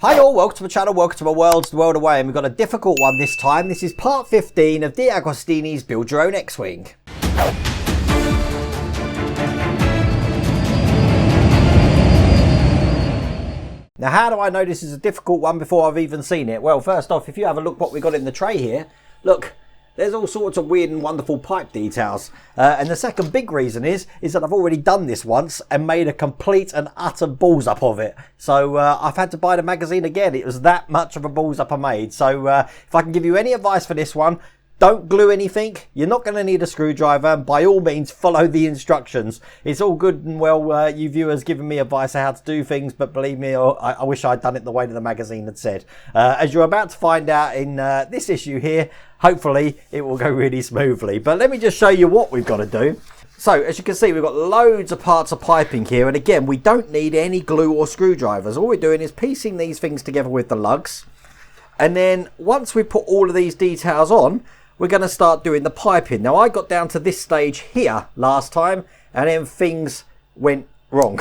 Hi all, welcome to my channel, welcome to my world, the world away, and we've got a difficult one this time. This is part 15 of Deagostini's Build Your Own X-Wing. Now how do I know this is a difficult one before I've even seen it? Well, first off, if you have a look what we got in the tray here, look, there's all sorts of weird and wonderful pipe details. And the second big reason is that I've already done this once and made a complete and utter balls up of it. So I've had to buy the magazine again. It was that much of a balls up I made. So if I can give you any advice for this one, don't glue anything. You're not going to need a screwdriver. By all means, follow the instructions. It's all good and well, you viewers giving me advice on how to do things, but believe me, I wish I'd done it the way that the magazine had said. As you're about to find out in this issue here, hopefully it will go really smoothly. But let me just show you what we've got to do. So, as you can see, we've got loads of parts of piping here. And again, we don't need any glue or screwdrivers. All we're doing is piecing these things together with the lugs. And then once we put all of these details on, we're going to start doing the piping. Now, I got down to this stage here last time, and then things went wrong.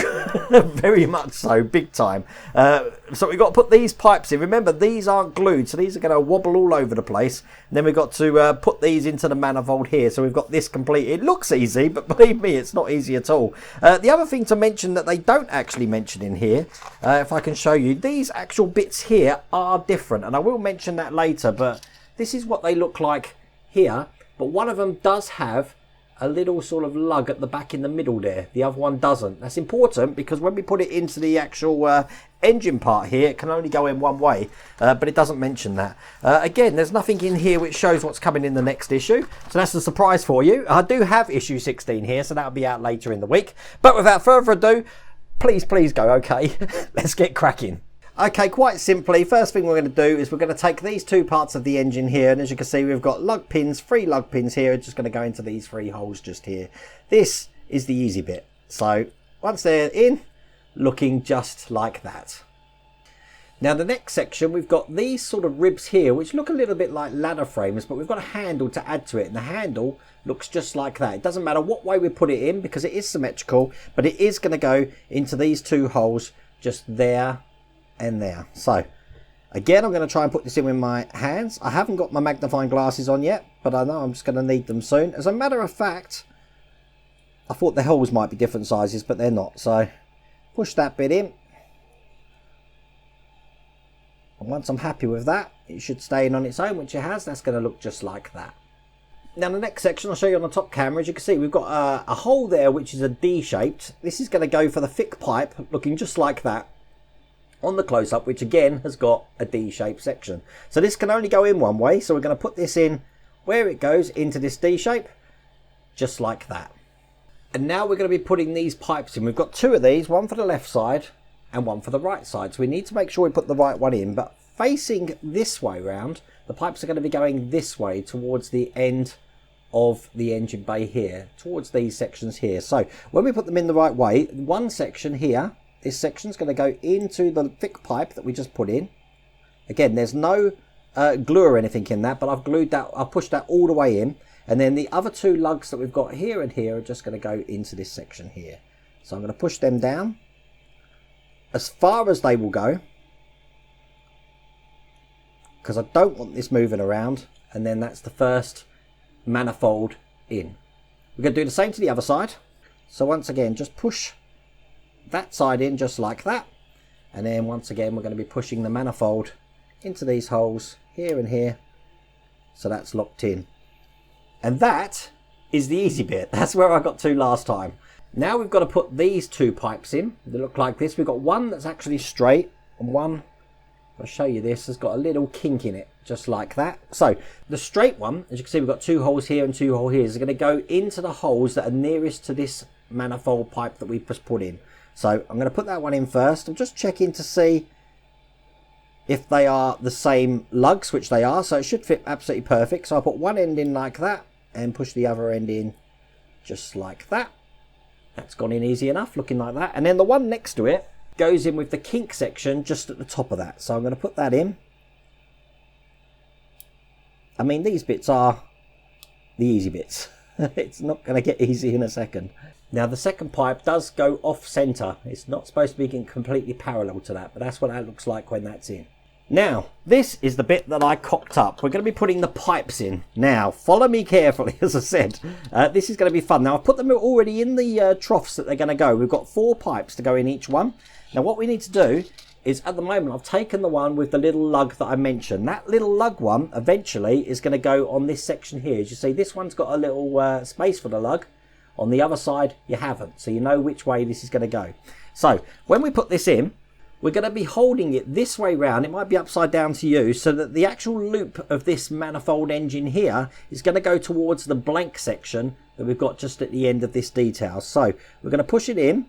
Very much so, big time. So we've got to put these pipes in. Remember, these aren't glued, so these are going to wobble all over the place. And then we've got to put these into the manifold here. So we've got this complete. It looks easy, but believe me, it's not easy at all. The other thing to mention that they don't actually mention in here, if I can show you, these actual bits here are different. And I will mention that later, but this is what they look like here, but one of them does have a little sort of lug at the back in the middle there. The other one doesn't. That's important because when we put it into the actual engine part here, it can only go in one way, but it doesn't mention that. Again, there's nothing in here which shows what's coming in the next issue, so that's a surprise for you. I do have issue 16 here, so that'll be out later in the week. But without further ado, please go, okay? Let's get cracking. Okay, quite simply, first thing we're going to do is we're going to take these two parts of the engine here, and as you can see, we've got lug pins, 3 lug pins here, just going to go into these 3 holes just here. This is the easy bit. So once they're in, looking just like that. Now the next section, we've got these sort of ribs here, which look a little bit like ladder frames, but we've got a handle to add to it, and the handle looks just like that. It doesn't matter what way we put it in because it is symmetrical, but it is going to go into these 2 holes just there and there. So again, I'm going to try and put this in with my hands. I haven't got my magnifying glasses on yet, but I know I'm just going to need them soon. As a matter of fact, I thought the holes might be different sizes, but they're not. So push that bit in, and once I'm happy with that, it should stay in on its own, which it has. That's going to look just like that. Now the next section I'll show you on the top camera. As you can see, we've got a hole there which is a D-shaped. This is going to go for the thick pipe, looking just like that on the close-up, which again has got a D-shaped section. So this can only go in one way, so we're going to put this in where it goes into this D-shape, just like that. And now we're going to be putting these pipes in. We've got 2 of these, one for the left side and one for the right side. So we need to make sure we put the right one in, but facing this way round, the pipes are going to be going this way towards the end of the engine bay here, towards these sections here. So when we put them in the right way, one section here, this section is going to go into the thick pipe that we just put in. Again, there's no glue or anything in that, but I've glued that, I've pushed that all the way in. And then the other 2 lugs that we've got here and here are just going to go into this section here. So I'm going to push them down as far as they will go, because I don't want this moving around. And then that's the first manifold in. We're going to do the same to the other side. So once again, just push that side in just like that, and then once again we're going to be pushing the manifold into these holes here and here, so that's locked in. And that is the easy bit. That's where I got to last time. Now we've got to put these 2 pipes in. They look like this. We've got one that's actually straight, and one, I'll show you this, has got a little kink in it just like that. So the straight one, as you can see, we've got 2 holes here and 2 holes here, is going to go into the holes that are nearest to this manifold pipe that we just put in. So I'm going to put that one in first. I'm just checking to see if they are the same lugs, which they are. So it should fit absolutely perfect. So I'll put one end in like that and push the other end in just like that. That's gone in easy enough, looking like that. And then the one next to it goes in with the kink section just at the top of that. So I'm going to put that in. I mean, these bits are the easy bits. It's not going to get easy in a second. Now the second pipe does go off centre. It's not supposed to be completely parallel to that, but that's what that looks like when that's in. Now, this is the bit that I cocked up. We're going to be putting the pipes in. Now, follow me carefully, as I said. This is going to be fun. Now, I've put them already in the troughs that they're going to go. We've got 4 pipes to go in each one. Now, what we need to do is, at the moment, I've taken the one with the little lug that I mentioned. That little lug one, eventually, is going to go on this section here. As you see, this one's got a little space for the lug. On the other side, you haven't. So you know which way this is going to go. So, when we put this in, we're going to be holding it this way round. It might be upside down to you, so that the actual loop of this manifold engine here is going to go towards the blank section that we've got just at the end of this detail. So we're going to push it in.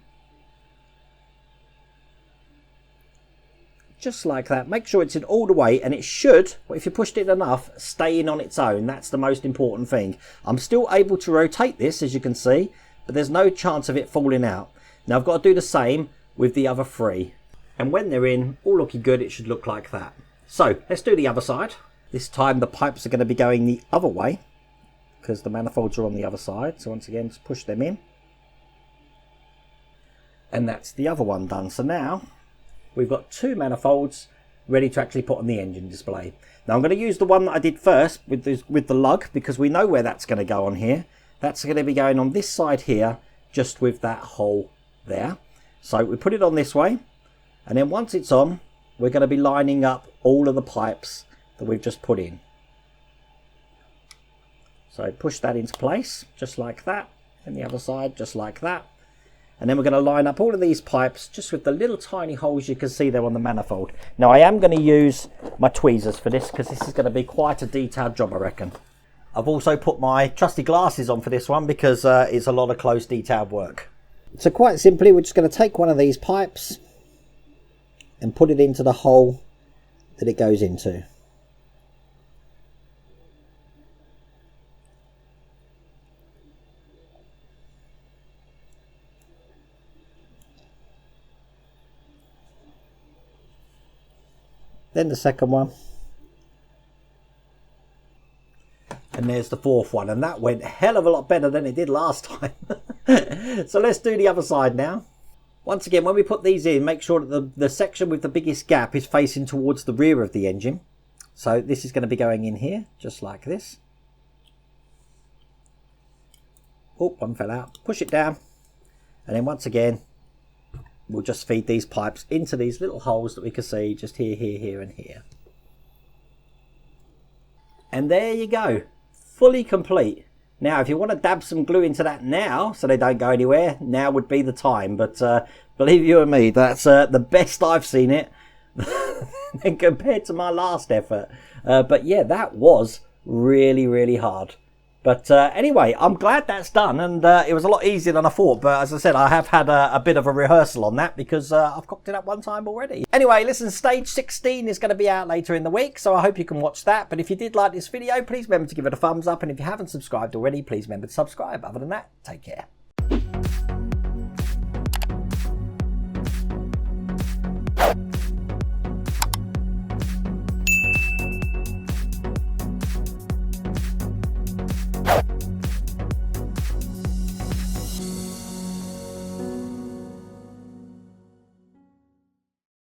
Just like that. Make sure it's in all the way, and it should, if you pushed it enough, stay in on its own. That's the most important thing. I'm still able to rotate this, as you can see, but there's no chance of it falling out. Now I've got to do the same with the other 3. And when they're in, all looking good, it should look like that. So, let's do the other side. This time the pipes are going to be going the other way, because the manifolds are on the other side. So once again, just push them in. And that's the other one done. So now, we've got 2 manifolds ready to actually put on the engine display. Now I'm going to use the one that I did first with the lug, because we know where that's going to go on here. That's going to be going on this side here, just with that hole there. So we put it on this way. And then once it's on, we're going to be lining up all of the pipes that we've just put in. So push that into place, just like that. And the other side, just like that. And then we're going to line up all of these pipes, just with the little tiny holes you can see there on the manifold. Now I am going to use my tweezers for this, because this is going to be quite a detailed job, I reckon. I've also put my trusty glasses on for this one, because it's a lot of close detailed work. So quite simply, we're just going to take one of these pipes and put it into the hole that it goes into. Then the second one. And there's the 4th one, and that went a hell of a lot better than it did last time. So let's do the other side now. Once again, when we put these in, make sure that the section with the biggest gap is facing towards the rear of the engine. So this is going to be going in here, just like this. Oh, one fell out. Push it down. And then once again, we'll just feed these pipes into these little holes that we can see just here, here, here, and here. And there you go. Fully complete. Now, if you want to dab some glue into that now, so they don't go anywhere, now would be the time. But believe you and me, that's the best I've seen it compared to my last effort. But yeah, that was really, really hard. But anyway, I'm glad that's done, and it was a lot easier than I thought. But as I said, I have had a bit of a rehearsal on that, because I've cocked it up one time already. Anyway, listen, stage 16 is going to be out later in the week, so I hope you can watch that. But if you did like this video, please remember to give it a thumbs up. And if you haven't subscribed already, please remember to subscribe. Other than that, take care.